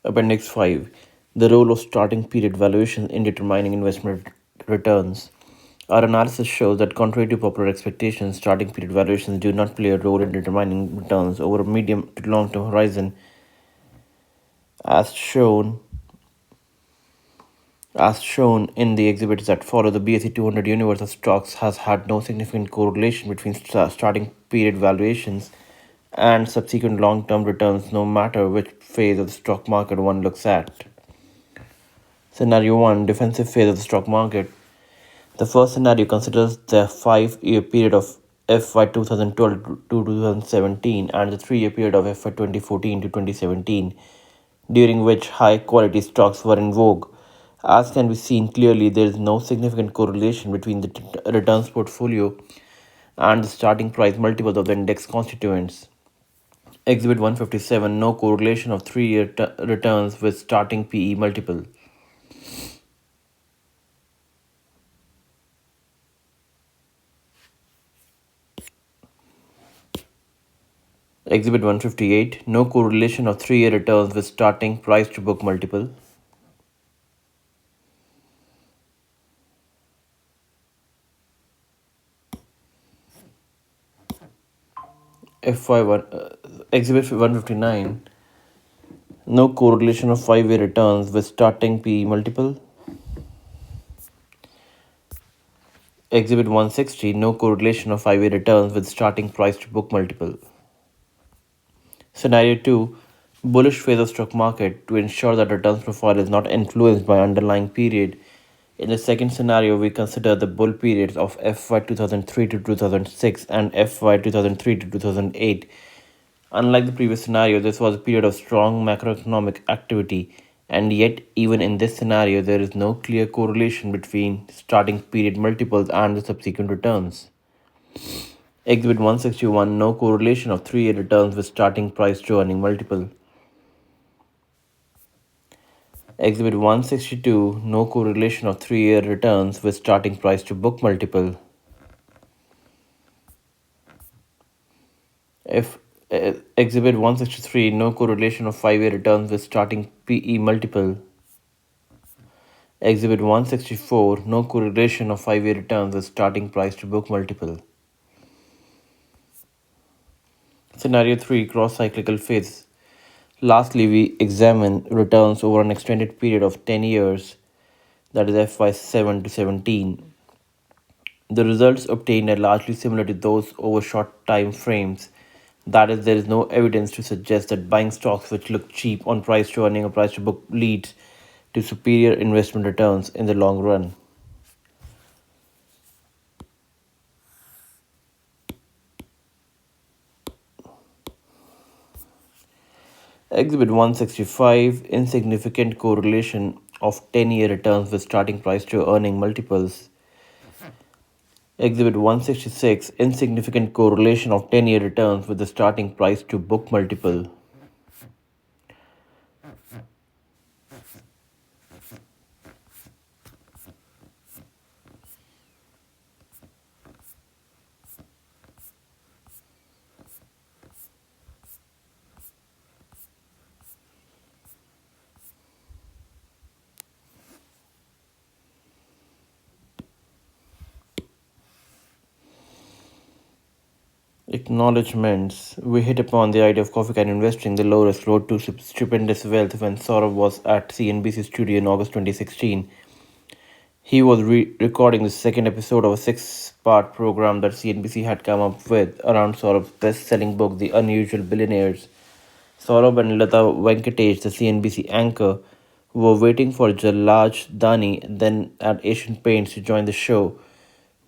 Appendix 5. The role of starting period valuations in determining investment returns. Our analysis shows that, contrary to popular expectations, starting period valuations do not play a role in determining returns over a medium to long term horizon, as shown As shown in the exhibits that follow, the BSE 200 universe of stocks has had no significant correlation between starting period valuations and subsequent long term returns, no matter which phase of the stock market one looks at. Scenario 1: Defensive phase of the stock market. The first scenario considers the 5-year period of FY 2012 to 2017 and the 3-year period of FY 2014 to 2017, during which high quality stocks were in vogue. As can be seen clearly, there is no significant correlation between the returns portfolio and the starting price multiples of the index constituents. Exhibit 157: No correlation of 3-year returns with starting PE multiple. Exhibit 158: No correlation of 3-year returns with starting price to book multiple. Exhibit 159: No correlation of 5-year returns with starting PE multiple. Exhibit 160: No correlation of 5-year returns with starting price to book multiple. Scenario 2: Bullish phase of stock market. To ensure that returns profile is not influenced by underlying period, in the second scenario we consider the bull periods of FY 2003 to 2006 and FY 2003 to 2008. Unlike the previous scenario, this was a period of strong macroeconomic activity, and yet, even in this scenario, there is no clear correlation between starting period multiples and the subsequent returns. Exhibit 161: No correlation of 3-year returns with starting price to earning multiple. Exhibit 162: No correlation of 3-year returns with starting price to book multiple. If Exhibit 163: No correlation of 5-year returns with starting PE multiple. Exhibit 164: No correlation of 5-year returns with starting price to book multiple. Scenario 3: Cross-cyclical phase. Lastly, we examine returns over an extended period of 10 years, that is FY 7 to 17. The results obtained are largely similar to those over short time frames. That is, there is no evidence to suggest that buying stocks which look cheap on price to earning or price to book leads to superior investment returns in the long run. Exhibit 165: Insignificant correlation of 10-year returns with starting price to earning multiples. Exhibit 166: Insignificant correlation of 10-year returns with the starting price to book multiple. Acknowledgements. We hit upon the idea of coffee can investing, the low risk road to stupendous wealth, when Saurabh was at CNBC studio in August 2016. He was recording the second episode of a 6-part program that CNBC had come up with around Saurabh's best selling book, The Unusual Billionaires. Saurabh and Lata Venkatesh, the CNBC anchor, were waiting for Jalaj Dani, then at Asian Paints, to join the show.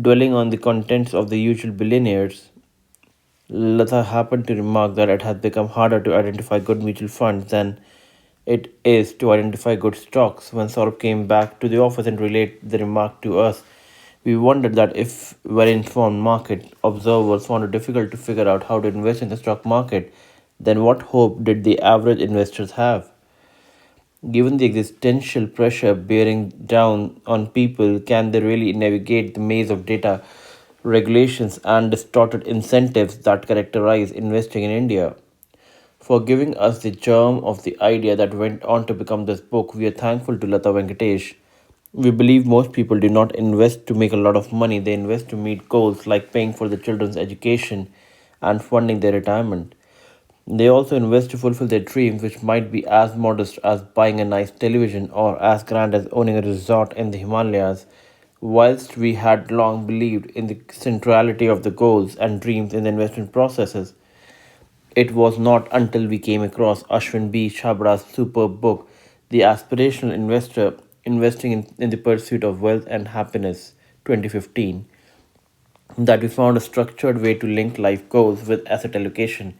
Dwelling on the contents of The Usual Billionaires, Lata happened to remark that it has become harder to identify good mutual funds than it is to identify good stocks. When Saurabh came back to the office and relayed the remark to us, we wondered that if well informed market observers found it difficult to figure out how to invest in the stock market, then what hope did the average investors have? Given the existential pressure bearing down on people, can they really navigate the maze of data, regulations, and distorted incentives that characterize investing in India? for giving us the germ of the idea that went on to become this book. We are thankful to Lata Venkatesh. We believe most people do not invest to make a lot of money, they invest to meet goals like paying for the children's education and funding their retirement. They also invest to fulfill their dreams, which might be as modest as buying a nice television or as grand as owning a resort in the Himalayas. Whilst we had long believed in the centrality of the goals and dreams in the investment processes, it was not until we came across Ashwin B. Chabra's superb book, The Aspirational Investor Investing in the Pursuit of Wealth and Happiness, 2015, that we found a structured way to link life goals with asset allocation.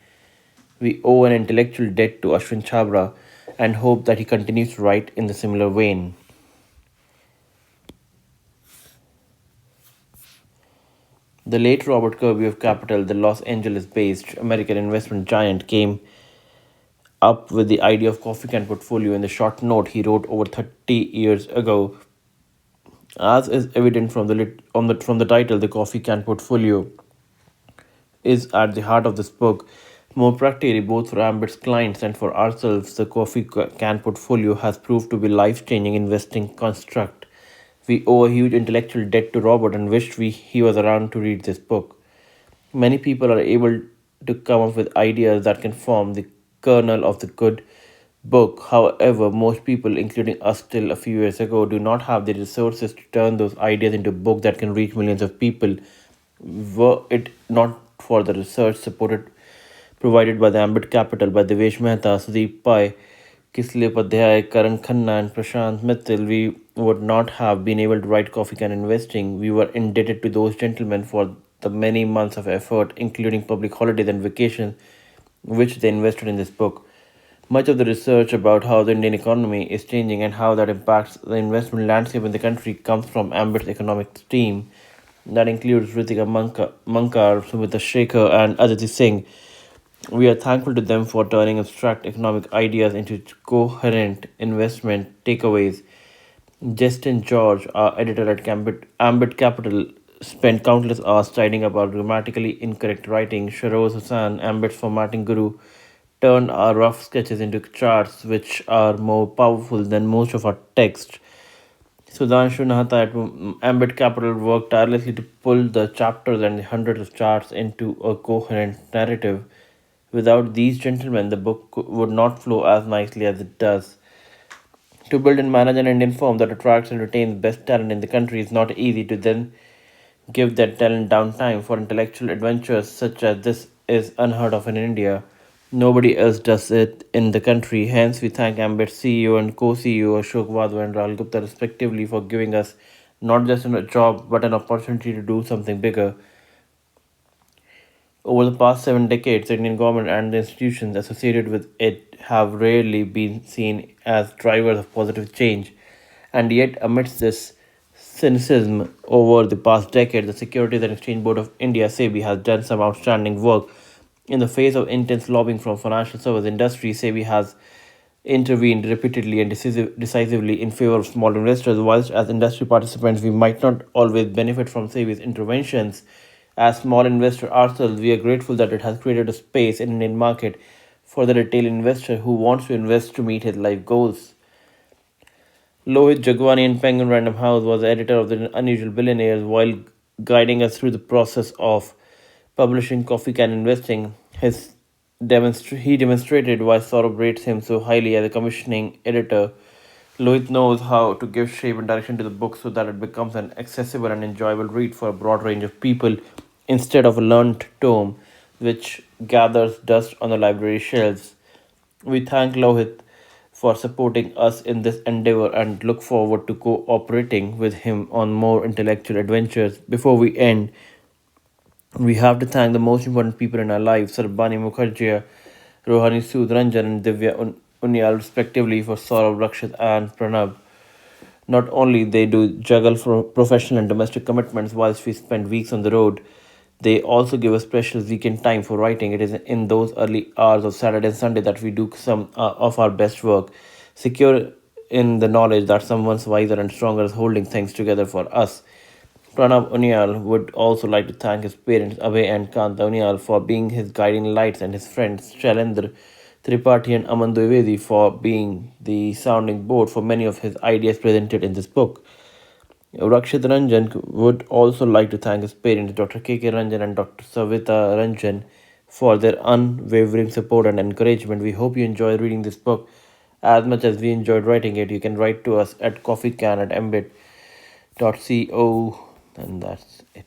We owe an intellectual debt to Ashwin Chabra and hope that he continues to write in the similar vein. The late Robert Kirby of Capital, the Los Angeles based American investment giant, came up with the idea of coffee can portfolio in the short note he wrote over 30 years ago. As is evident from from the title, the coffee can portfolio is at the heart of this book. More practically, both for Ambit's clients and for ourselves, the can portfolio has proved to be life-changing investing construct. We owe a huge intellectual debt to Robert and wished he was around to read this book. Many people are able to come up with ideas that can form the kernel of the good book. However, most people, including us till a few years ago, do not have the resources to turn those ideas into a book that can reach millions of people. Were it not for the research supported provided by the Ambit Capital by Devesh Mehta, Sudeep Pai, Kisle Padhyay, Karan Khanna, and Prashant Mittal, we would not have been able to write Coffee Can Investing. We were indebted to those gentlemen for the many months of effort, including public holidays and vacations, which they invested in this book. Much of the research about how the Indian economy is changing and how that impacts the investment landscape in the country comes from Ambit's economics team. That includes Ritika Mankar, Sumita Shekhar, and Aditi Singh. We are thankful to them for turning abstract economic ideas into coherent investment takeaways. Justin George, our editor at Ambit Capital, spent countless hours studying about grammatically incorrect writing. Sharoz Hassan, Ambit's formatting guru, turned our rough sketches into charts which are more powerful than most of our text. Sudhanshu Nahata at Ambit Capital worked tirelessly to pull the chapters and the hundreds of charts into a coherent narrative. Without these gentlemen, the book would not flow as nicely as it does. To build and manage an Indian firm that attracts and retains best talent in the country is not easy. To then give that talent downtime for intellectual adventures such as this is unheard of in India. Nobody else does it in the country. Hence, we thank Ambit's CEO and co-CEO Ashok Wadhwa and Rahul Gupta respectively for giving us not just a job but an opportunity to do something bigger. Over the past 7 decades, the Indian government and the institutions associated with it have rarely been seen as drivers of positive change. And yet, amidst this cynicism over the past decade, the Securities and Exchange Board of India, SEBI, has done some outstanding work. In the face of intense lobbying from financial service industry, SEBI has intervened repeatedly and decisively in favor of small investors. Whilst as industry participants, we might not always benefit from SEBI's interventions, as small investors ourselves, we are grateful that it has created a space in Indian market for the retail investor who wants to invest to meet his life goals. Lohit Jagwani in Penguin Random House was the editor of the Unusual Billionaires while guiding us through the process of publishing Coffee Can Investing. He demonstrated why Saurabh rates him so highly as a commissioning editor. Lohit knows how to give shape and direction to the book so that it becomes an accessible and enjoyable read for a broad range of people instead of a learned tome which gathers dust on the library shelves. We thank Lohit for supporting us in this endeavor and look forward to cooperating with him on more intellectual adventures. Before we end, we have to thank the most important people in our lives, Sarbani Mukherjea, Rohani Sood Ranjan, and Divya Unyal, respectively, for Saurav, Rakshit, and Pranab. Not only they do juggle for professional and domestic commitments whilst we spend weeks on the road, they also give us precious weekend time for writing. It is in those early hours of Saturday and Sunday that we do some of our best work, secure in the knowledge that someone wiser and stronger is holding things together for us. Pranav Unyal would also like to thank his parents Abhay and Kanta Unyal for being his guiding lights and his friends Shailendra, Tripathi and Aman Dwivedi for being the sounding board for many of his ideas presented in this book. Rakshit Ranjan would also like to thank his parents, Dr. K.K. Ranjan and Dr. Savita Ranjan, for their unwavering support and encouragement. We hope you enjoy reading this book as much as we enjoyed writing it. You can write to us at coffeecan@mbit.co, and that's it.